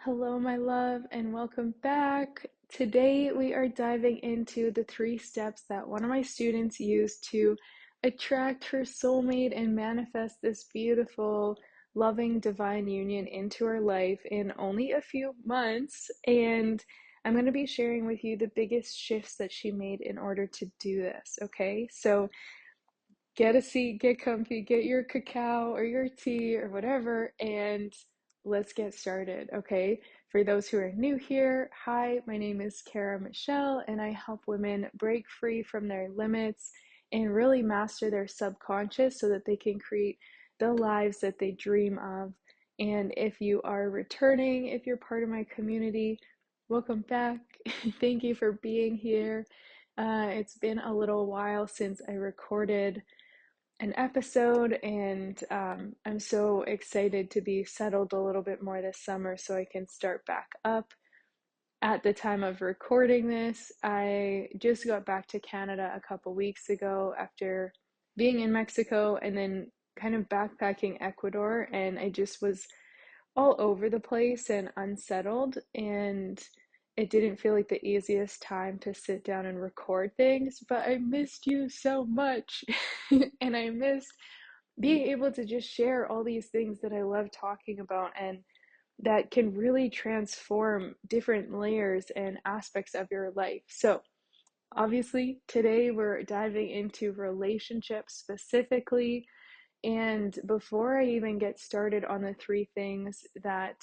Hello, my love, and welcome back. Today, we are diving into the 3 steps that one of my students used to attract her soulmate and manifest this beautiful, loving, divine union into her life in only a few months. And I'm going to be sharing with you the biggest shifts that she made in order to do this, okay? So, get a seat, get comfy, get your cacao or your tea or whatever, and let's get started, okay? For those who are new here, hi, my name is Kara Michelle, and I help women break free from their limits and really master their subconscious so that they can create the lives that they dream of. And if you are returning, if you're part of my community, welcome back. Thank you for being here. It's been a little while since I recorded an episode, and I'm so excited to be settled a little bit more this summer so I can start back up. At the time of recording this, I just got back to Canada a couple weeks ago after being in Mexico and then kind of backpacking Ecuador, and I just was all over the place and unsettled, and it didn't feel like the easiest time to sit down and record things, but I missed you so much. And I missed being able to just share all these things that I love talking about and that can really transform different layers and aspects of your life. So, obviously, today we're diving into relationships specifically, and before I even get started on the 3 things that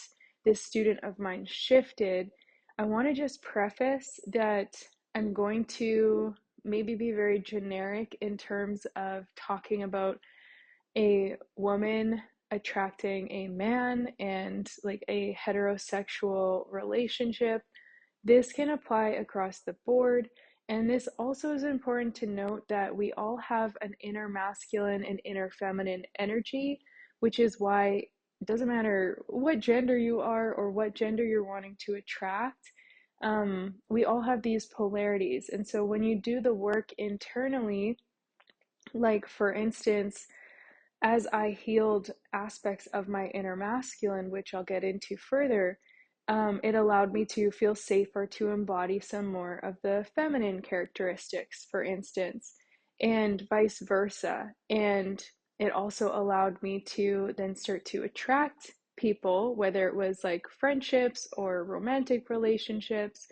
this student of mine shifted, I want to just preface that I'm going to maybe be very generic in terms of talking about a woman attracting a man and like a heterosexual relationship. This can apply across the board. And this also is important to note that we all have an inner masculine and inner feminine energy, which is why it doesn't matter what gender you are or what gender you're wanting to attract. We all have these polarities. And so when you do the work internally, like for instance, as I healed aspects of my inner masculine, which I'll get into further, it allowed me to feel safer to embody some more of the feminine characteristics, for instance, and vice versa. And it also allowed me to then start to attract people, whether it was like friendships or romantic relationships,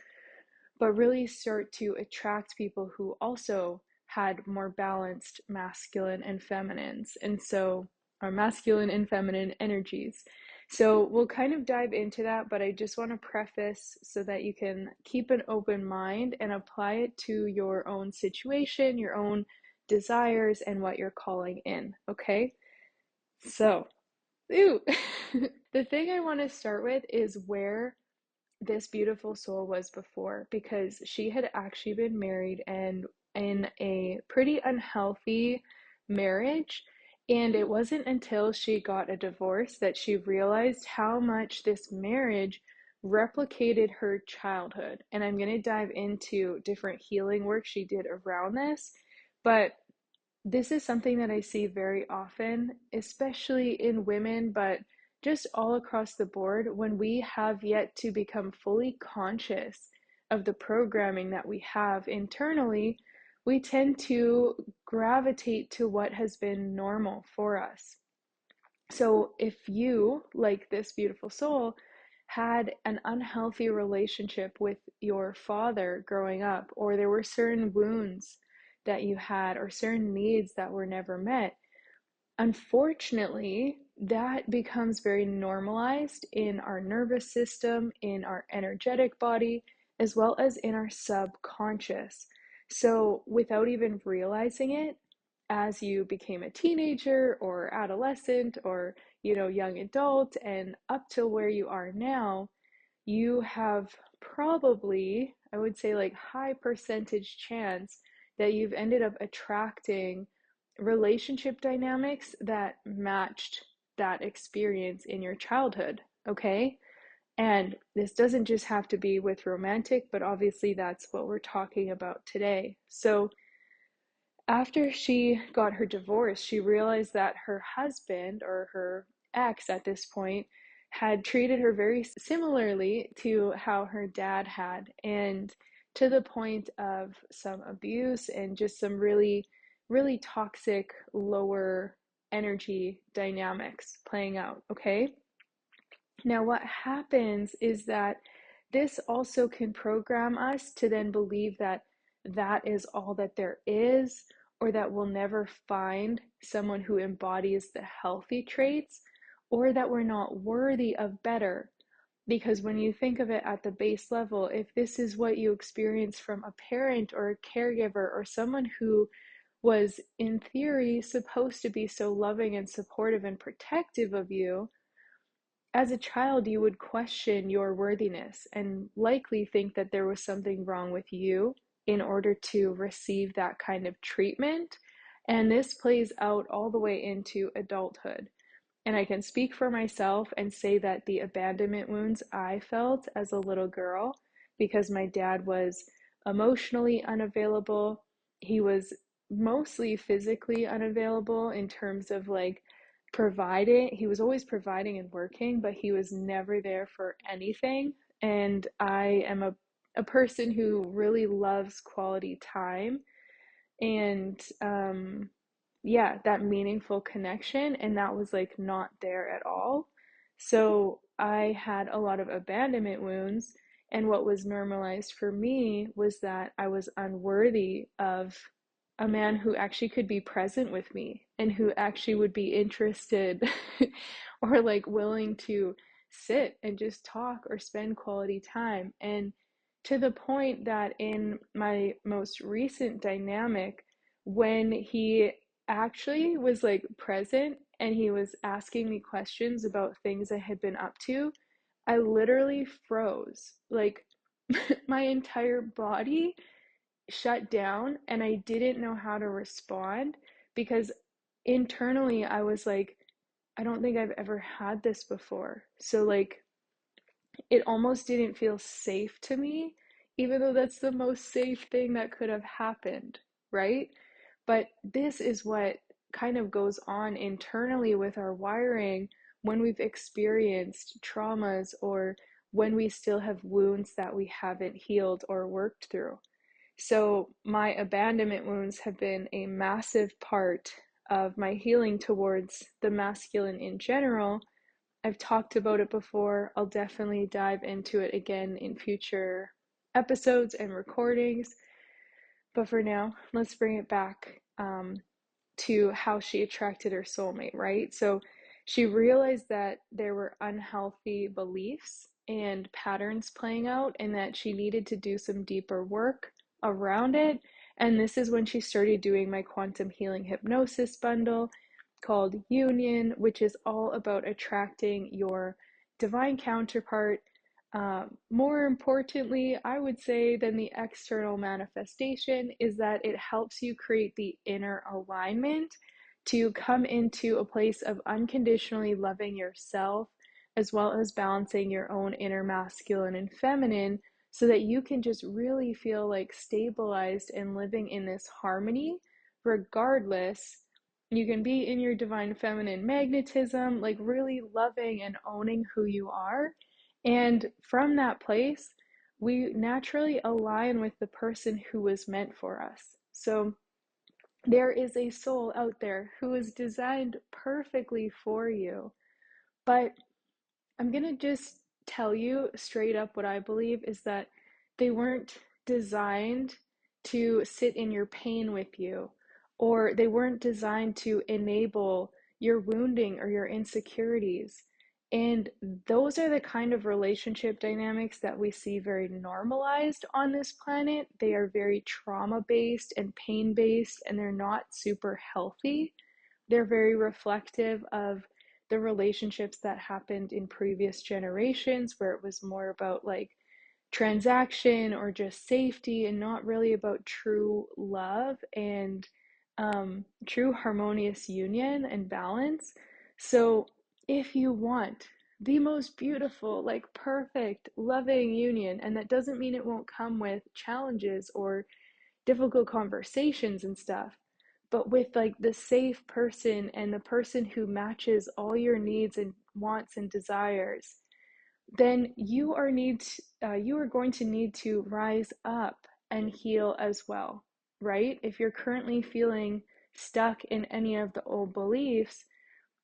but really start to attract people who also had more balanced masculine and feminines. And so, our masculine and feminine energies. So, we'll kind of dive into that, but I just want to preface so that you can keep an open mind and apply it to your own situation, your own desires, and what you're calling in. Okay? So, ooh. The thing I want to start with is where this beautiful soul was before, because she had actually been married and in a pretty unhealthy marriage. And it wasn't until she got a divorce that she realized how much this marriage replicated her childhood. And I'm going to dive into different healing work she did around this. But this is something that I see very often, especially in women, but just all across the board when we have yet to become fully conscious of the programming that we have internally. We tend to gravitate to what has been normal for us. So if you, like this beautiful soul, had an unhealthy relationship with your father growing up, or there were certain wounds that you had, or certain needs that were never met, unfortunately, that becomes very normalized in our nervous system, in our energetic body, as well as in our subconscious. So, without even realizing it, as you became a teenager or adolescent or young adult and up till where you are now, you have probably, I would say, like high percentage chance that you've ended up attracting relationship dynamics that matched that experience in your childhood, okay? And this doesn't just have to be with romantic, but obviously that's what we're talking about today. So, after she got her divorce, she realized that her husband, or her ex at this point, had treated her very similarly to how her dad had, and to the point of some abuse and just some really, really toxic lower energy dynamics playing out. Okay. Now, what happens is that this also can program us to then believe that that is all that there is, or that we'll never find someone who embodies the healthy traits, or that we're not worthy of better. Because when you think of it at the base level, if this is what you experience from a parent or a caregiver or someone who was, in theory, supposed to be so loving and supportive and protective of you, as a child, you would question your worthiness and likely think that there was something wrong with you in order to receive that kind of treatment. And this plays out all the way into adulthood. And I can speak for myself and say that the abandonment wounds I felt as a little girl, because my dad was emotionally unavailable, he was mostly physically unavailable in terms of like providing. He was always providing and working, but he was never there for anything. And I am a person who really loves quality time and yeah, that meaningful connection, and that was like not there at all. So I had a lot of abandonment wounds, and what was normalized for me was that I was unworthy of a man who actually could be present with me and who actually would be interested or like willing to sit and just talk or spend quality time. And to the point that in my most recent dynamic, when he actually was like present and he was asking me questions about things I had been up to, I literally froze. Like my entire body shut down and I didn't know how to respond because internally I was like, I don't think I've ever had this before. So, like, it almost didn't feel safe to me, even though that's the most safe thing that could have happened, right? But this is what kind of goes on internally with our wiring when we've experienced traumas or when we still have wounds that we haven't healed or worked through. So, my abandonment wounds have been a massive part of my healing towards the masculine in general. I've talked about it before. I'll definitely dive into it again in future episodes and recordings. But for now, let's bring it back to how she attracted her soulmate, right? So she realized that there were unhealthy beliefs and patterns playing out, and that she needed to do some deeper work around it. And this is when she started doing my quantum healing hypnosis bundle called Union, which is all about attracting your divine counterpart. More importantly, I would say, than the external manifestation, is that it helps you create the inner alignment to come into a place of unconditionally loving yourself, as well as balancing your own inner masculine and feminine, so that you can just really feel like stabilized and living in this harmony regardless. You can be in your divine feminine magnetism, like really loving and owning who you are. And from that place, we naturally align with the person who was meant for us. So there is a soul out there who is designed perfectly for you. But I'm going to just tell you straight up what I believe is that they weren't designed to sit in your pain with you, or they weren't designed to enable your wounding or your insecurities. And those are the kind of relationship dynamics that we see very normalized on this planet. They are very trauma based and pain based, and they're not super healthy. They're very reflective of the relationships that happened in previous generations, where it was more about like transaction or just safety and not really about true love and true harmonious union and balance. So, if you want the most beautiful, like perfect, loving union, and that doesn't mean it won't come with challenges or difficult conversations and stuff, but with like the safe person and the person who matches all your needs and wants and desires, then you are going to need to rise up and heal as well, right? If you're currently feeling stuck in any of the old beliefs,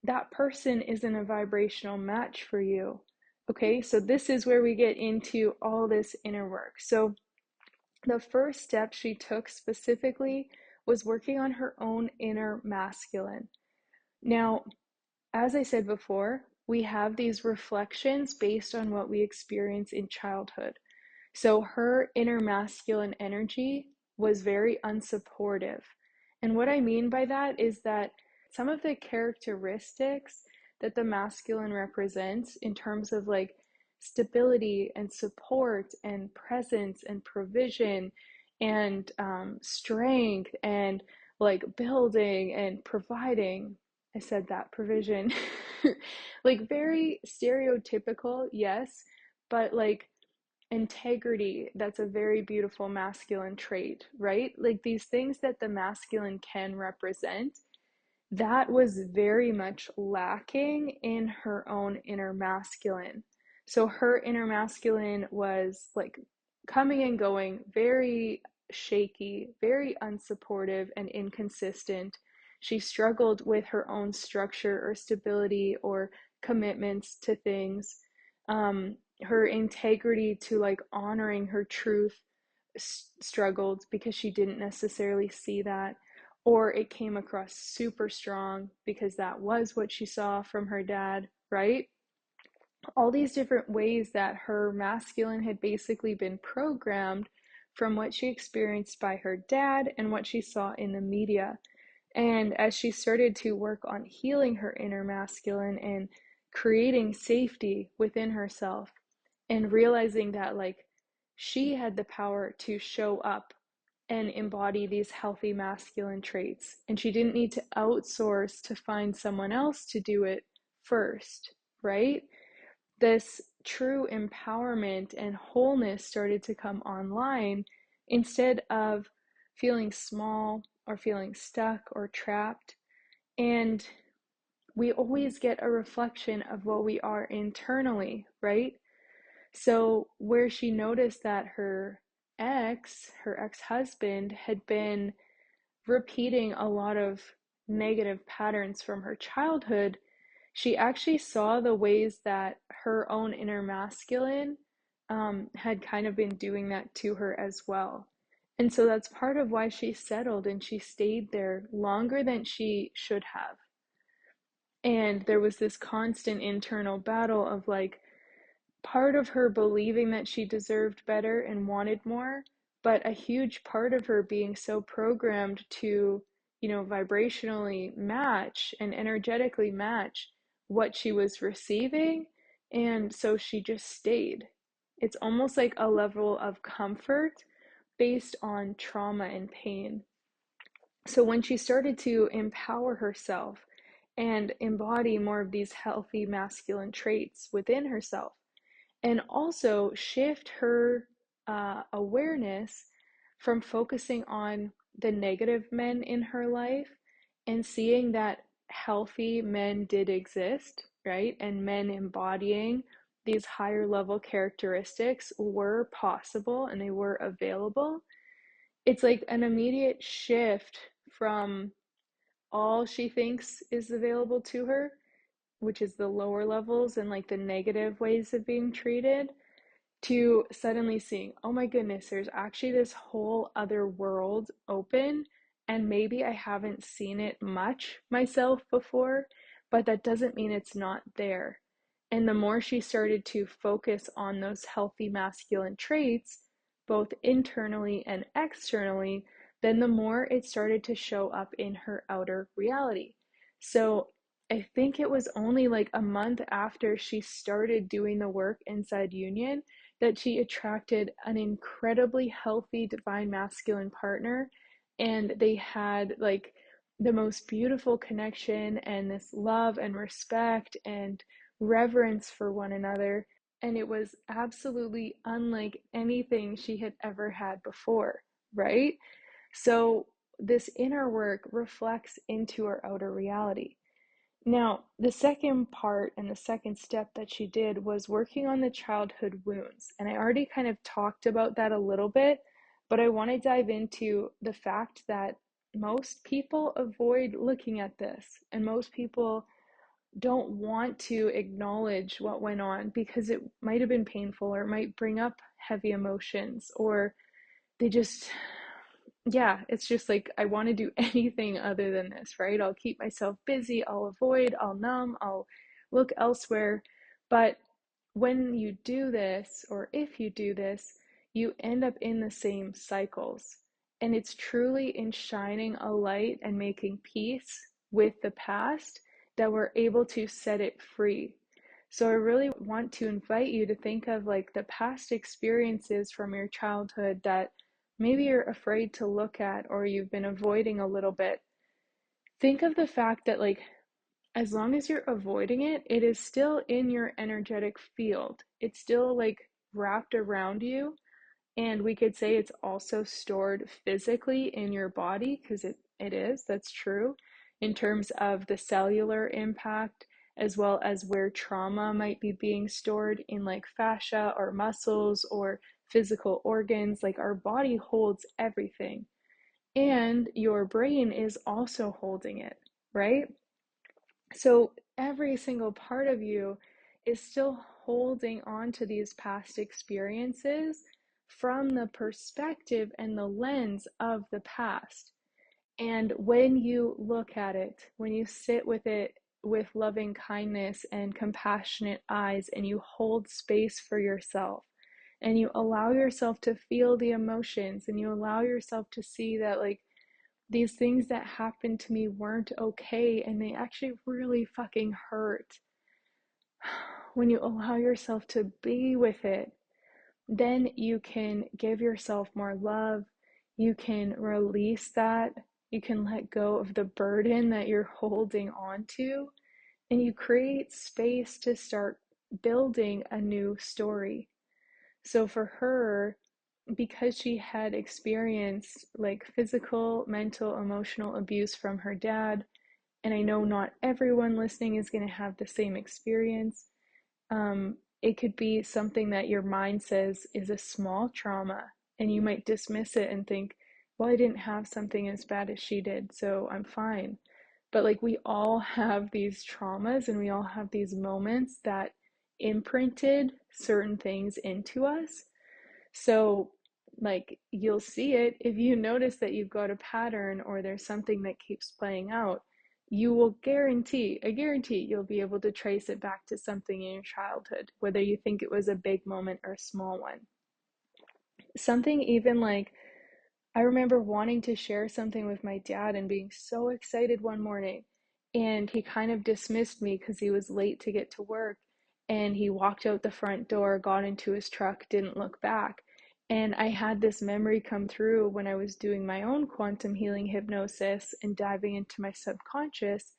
that person isn't a vibrational match for you. Okay, so this is where we get into all this inner work. So the first step she took specifically was working on her own inner masculine. Now, as I said before, we have these reflections based on what we experience in childhood. So her inner masculine energy was very unsupportive. And what I mean by that is that some of the characteristics that the masculine represents in terms of like stability and support and presence and provision and strength and like building and providing. I said that provision. Like very stereotypical, yes, but like integrity, that's a very beautiful masculine trait, right? Like these things that the masculine can represent, that was very much lacking in her own inner masculine. So her inner masculine was like coming and going, very shaky, very unsupportive and inconsistent. She struggled with her own structure or stability or commitments to things. Her integrity to like honoring her truth struggled because she didn't necessarily see that, or it came across super strong because that was what she saw from her dad, right? All these different ways that her masculine had basically been programmed from what she experienced by her dad and what she saw in the media. And as she started to work on healing her inner masculine and creating safety within herself and realizing that like she had the power to show up and embody these healthy masculine traits, and she didn't need to outsource to find someone else to do it first, right? This true empowerment and wholeness started to come online instead of feeling small or feeling stuck or trapped. And we always get a reflection of what we are internally, right? So, where she noticed that her ex husband, had been repeating a lot of negative patterns from her childhood, she actually saw the ways that her own inner masculine had kind of been doing that to her as well. And so that's part of why she settled and she stayed there longer than she should have. And there was this constant internal battle of like, part of her believing that she deserved better and wanted more, but a huge part of her being so programmed to, vibrationally match and energetically match what she was receiving. And so she just stayed. It's almost like a level of comfort based on trauma and pain. So when she started to empower herself and embody more of these healthy masculine traits within herself, and also shift her awareness from focusing on the negative men in her life and seeing that healthy men did exist, right? And men embodying these higher level characteristics were possible and they were available. It's like an immediate shift from all she thinks is available to her, which is the lower levels and like the negative ways of being treated, to suddenly seeing, oh my goodness, there's actually this whole other world open, and maybe I haven't seen it much myself before, but that doesn't mean it's not there. And the more she started to focus on those healthy masculine traits, both internally and externally, then the more it started to show up in her outer reality. So I think it was only like a month after she started doing the work inside Union that she attracted an incredibly healthy divine masculine partner, and they had like the most beautiful connection and this love and respect and reverence for one another, and it was absolutely unlike anything she had ever had before, right? So this inner work reflects into our outer reality. Now, the second part and the second step that she did was working on the childhood wounds. And I already kind of talked about that a little bit, but I want to dive into the fact that most people avoid looking at this, and most people don't want to acknowledge what went on because it might have been painful, or it might bring up heavy emotions, or they just, yeah, it's just like, I want to do anything other than this, right? I'll keep myself busy, I'll avoid, I'll numb, I'll look elsewhere. But when you do this, or if you do this, you end up in the same cycles. And it's truly in shining a light and making peace with the past that we're able to set it free. So I really want to invite you to think of like the past experiences from your childhood that maybe you're afraid to look at or you've been avoiding a little bit. Think of the fact that, like, as long as you're avoiding it, it is still in your energetic field. It's still like wrapped around you. And we could say it's also stored physically in your body, because it is, that's true, in terms of the cellular impact, as well as where trauma might be being stored in like fascia or muscles or physical organs. Like, our body holds everything. And your brain is also holding it, right? So every single part of you is still holding on to these past experiences from the perspective and the lens of the past. And when you look at it, when you sit with it with loving kindness and compassionate eyes, and you hold space for yourself, and you allow yourself to feel the emotions, and you allow yourself to see that, like, these things that happened to me weren't okay and they actually really fucking hurt. When you allow yourself to be with it, then you can give yourself more love. You can release that. You can let go of the burden that you're holding on to, and you create space to start building a new story. So for her, because she had experienced like physical, mental, emotional abuse from her dad, and I know not everyone listening is going to have the same experience. It could be something that your mind says is a small trauma, and you might dismiss it and think, well, I didn't have something as bad as she did, so I'm fine. But like, we all have these traumas, and we all have these moments that imprinted certain things into us. So, like, you'll see it if you notice that you've got a pattern or there's something that keeps playing out. You will I guarantee you'll be able to trace it back to something in your childhood, whether you think it was a big moment or a small one. Something even like, I remember wanting to share something with my dad and being so excited one morning, and he kind of dismissed me because he was late to get to work. And he walked out the front door, got into his truck, didn't look back. And I had this memory come through when I was doing my own quantum healing hypnosis and diving into my subconscious,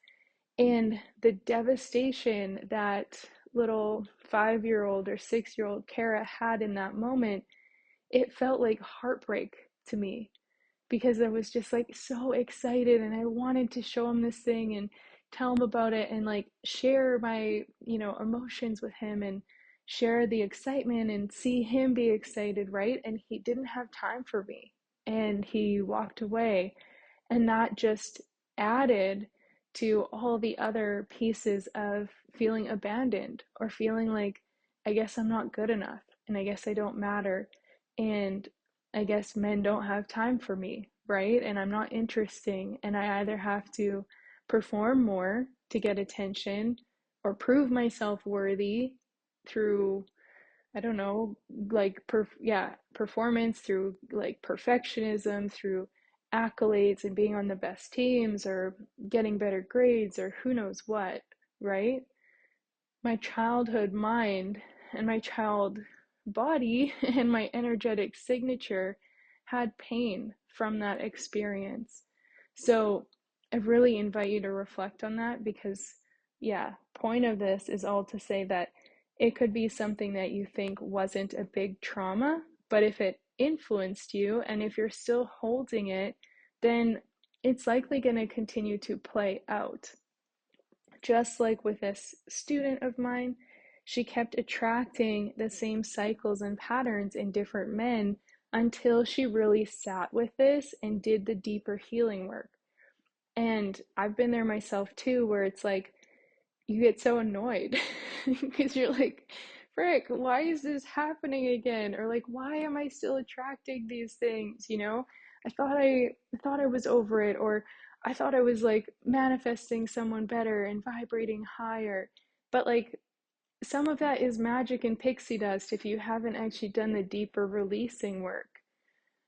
and the devastation that little 5 year old or 6 year old Kara had in that moment. It felt like heartbreak to me, because I was just like so excited, and I wanted to show him this thing and tell him about it, and like share my, emotions with him, and share the excitement and see him be excited, right? And he didn't have time for me, and he walked away. And that just added to all the other pieces of feeling abandoned, or feeling like, I guess I'm not good enough, and I guess I don't matter, and I guess men don't have time for me, right? And I'm not interesting, and I either have to perform more to get attention, or prove myself worthy through, I don't know, like performance, through like perfectionism, through accolades and being on the best teams, or getting better grades, or who knows what, right? My childhood mind and my child body and my energetic signature had pain from that experience. So I really invite you to reflect on that, because, yeah, point of this is all to say that it could be something that you think wasn't a big trauma, but if it influenced you and if you're still holding it, then it's likely going to continue to play out. Just like with this student of mine, she kept attracting the same cycles and patterns in different men until she really sat with this and did the deeper healing work. And I've been there myself too, where it's like you get so annoyed because you're like, frick, why is this happening again? Or like, why am I still attracting these things? I thought I was over it, or I thought I was like manifesting someone better and vibrating higher. But like some of that is magic and pixie dust if you haven't actually done the deeper releasing work.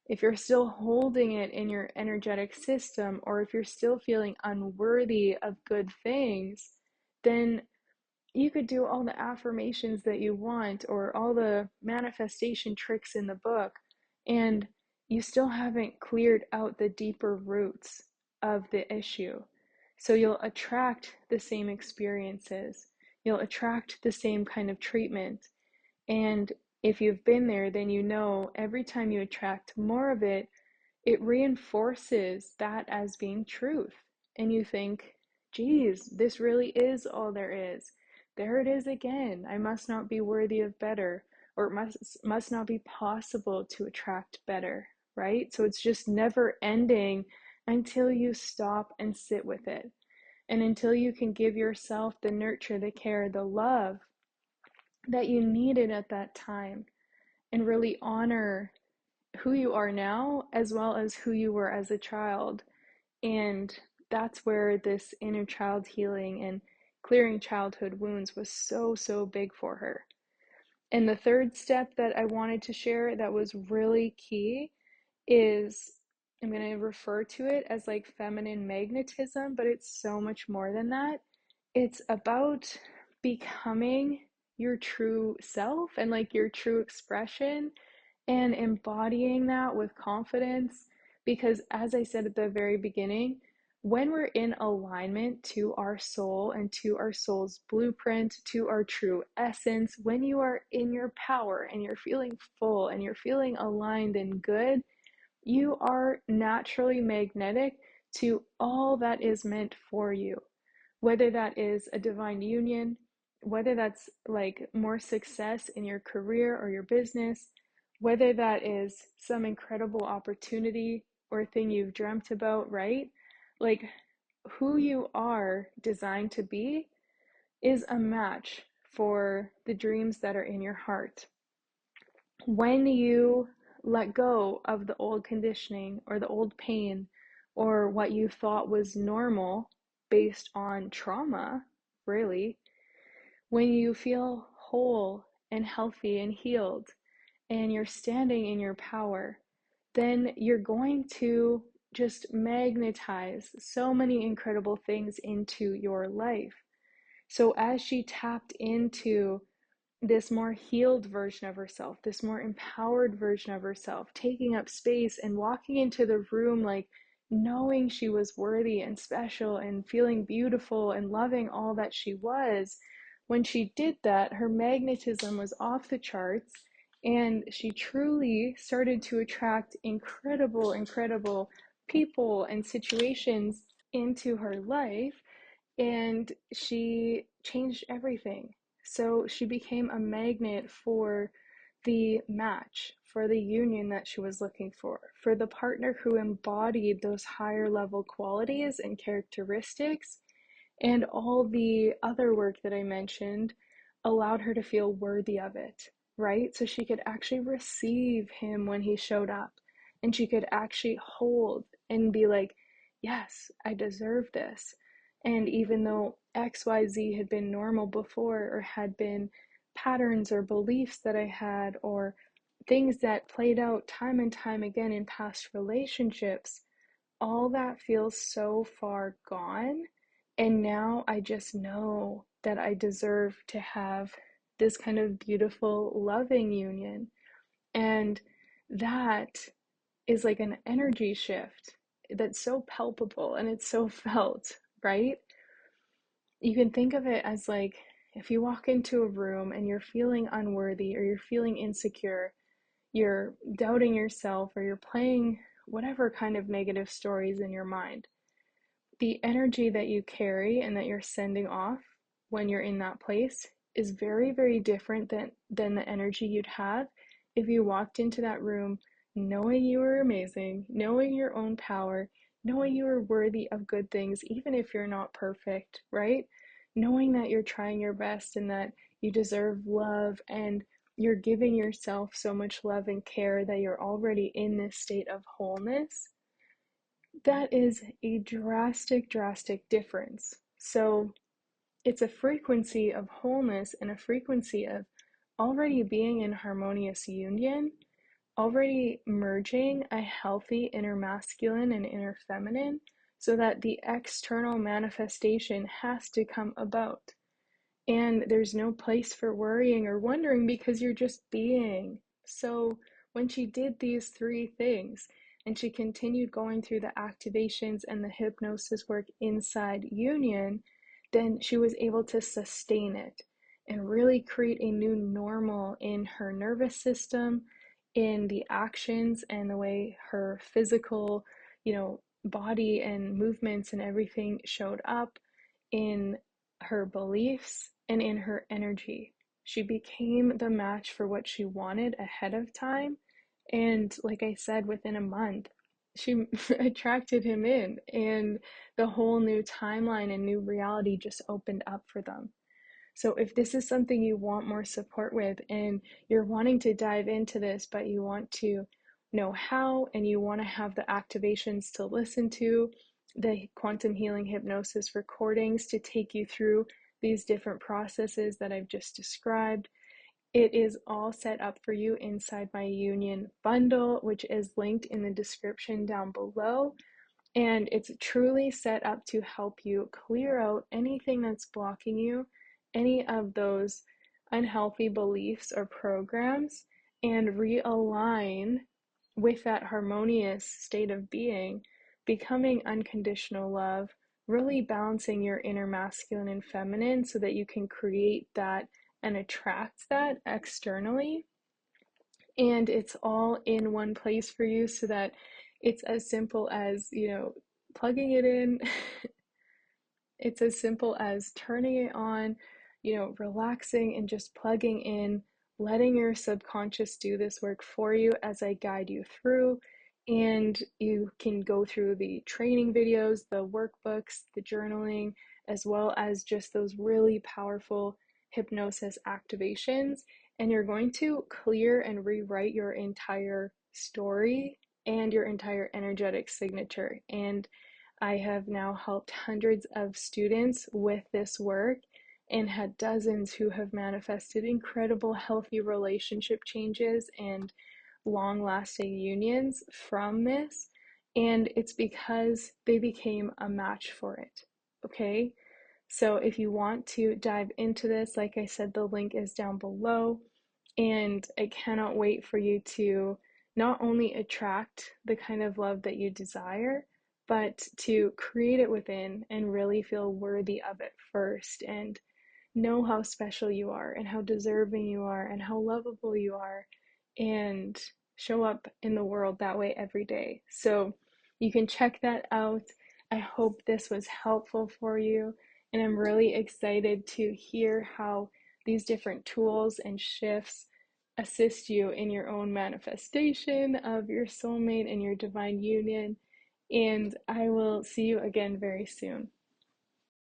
If you're still holding it in your energetic system, or if you're still feeling unworthy of good things, then you could do all the affirmations that you want or all the manifestation tricks in the book, and you still haven't cleared out the deeper roots of the issue. So you'll attract the same experiences, you'll attract the same kind of treatment. And if you've been there, then you know every time you attract more of it, it reinforces that as being truth. And you think, geez, this really is all there is. There it is again. I must not be worthy of better, or it must not be possible to attract better, right? So it's just never ending until you stop and sit with it. And until you can give yourself the nurture, the care, the love that you needed at that time, and really honor who you are now as well as who you were as a child. And that's where this inner child healing and clearing childhood wounds was so, so big for her. And the third step that I wanted to share that was really key is, I'm going to refer to it as like feminine magnetism, but it's so much more than that. It's about becoming your true self and like your true expression and embodying that with confidence. Because, as I said at the very beginning, when we're in alignment to our soul and to our soul's blueprint, to our true essence, when you are in your power and you're feeling full and you're feeling aligned and good, you are naturally magnetic to all that is meant for you, whether that is a divine union, whether that's like more success in your career or your business, whether that is some incredible opportunity or thing you've dreamt about, right? Like who you are designed to be is a match for the dreams that are in your heart. When you let go of the old conditioning or the old pain or what you thought was normal based on trauma, really, when you feel whole and healthy and healed and you're standing in your power, then you're going to just magnetize so many incredible things into your life. So as she tapped into this more healed version of herself, this more empowered version of herself, taking up space and walking into the room like knowing she was worthy and special and feeling beautiful and loving all that she was. When she did that, her magnetism was off the charts, and she truly started to attract incredible, incredible people and situations into her life, and she changed everything. So she became a magnet for the match, for the union that she was looking for the partner who embodied those higher level qualities and characteristics, and all the other work that I mentioned allowed her to feel worthy of it, right? So she could actually receive him when he showed up, and she could actually hold and be like, yes, I deserve this. And even though XYZ had been normal before, or had been patterns or beliefs that I had, or things that played out time and time again in past relationships, all that feels so far gone. And now I just know that I deserve to have this kind of beautiful, loving union. And that is like an energy shift that's so palpable and it's so felt, right? You can think of it as like if you walk into a room and you're feeling unworthy or you're feeling insecure, you're doubting yourself, or you're playing whatever kind of negative stories in your mind. The energy that you carry and that you're sending off when you're in that place is very, very different than the energy you'd have if you walked into that room knowing you were amazing, knowing your own power, knowing you are worthy of good things, even if you're not perfect, right? Knowing that you're trying your best and that you deserve love and you're giving yourself so much love and care that you're already in this state of wholeness. That is a drastic, drastic difference. So it's a frequency of wholeness and a frequency of already being in harmonious union, already merging a healthy inner masculine and inner feminine so that the external manifestation has to come about. And there's no place for worrying or wondering because you're just being. So when she did these three things and she continued going through the activations and the hypnosis work inside union, then she was able to sustain it and really create a new normal in her nervous system, in the actions and the way her physical, body and movements and everything showed up, in her beliefs and in her energy. She became the match for what she wanted ahead of time. And like I said, within a month, she attracted him in, and the whole new timeline and new reality just opened up for them. So if this is something you want more support with and you're wanting to dive into this, but you want to know how and you want to have the activations to listen to, the quantum healing hypnosis recordings to take you through these different processes that I've just described, it is all set up for you inside my union bundle, which is linked in the description down below. And it's truly set up to help you clear out anything that's blocking you, any of those unhealthy beliefs or programs, and realign with that harmonious state of being, becoming unconditional love, really balancing your inner masculine and feminine so that you can create that and attract that externally. And it's all in one place for you so that it's as simple as, plugging it in. It's as simple as turning it on, relaxing and just plugging in, letting your subconscious do this work for you as I guide you through. And you can go through the training videos, the workbooks, the journaling, as well as just those really powerful hypnosis activations. And you're going to clear and rewrite your entire story and your entire energetic signature. And I have now helped hundreds of students with this work and had dozens who have manifested incredible healthy relationship changes and long lasting unions from this. And it's because they became a match for it. Okay. So if you want to dive into this, like I said, the link is down below. And I cannot wait for you to not only attract the kind of love that you desire, but to create it within and really feel worthy of it first and know how special you are and how deserving you are and how lovable you are and show up in the world that way every day. So you can check that out. I hope this was helpful for you, and I'm really excited to hear how these different tools and shifts assist you in your own manifestation of your soulmate and your divine union. And I will see you again very soon.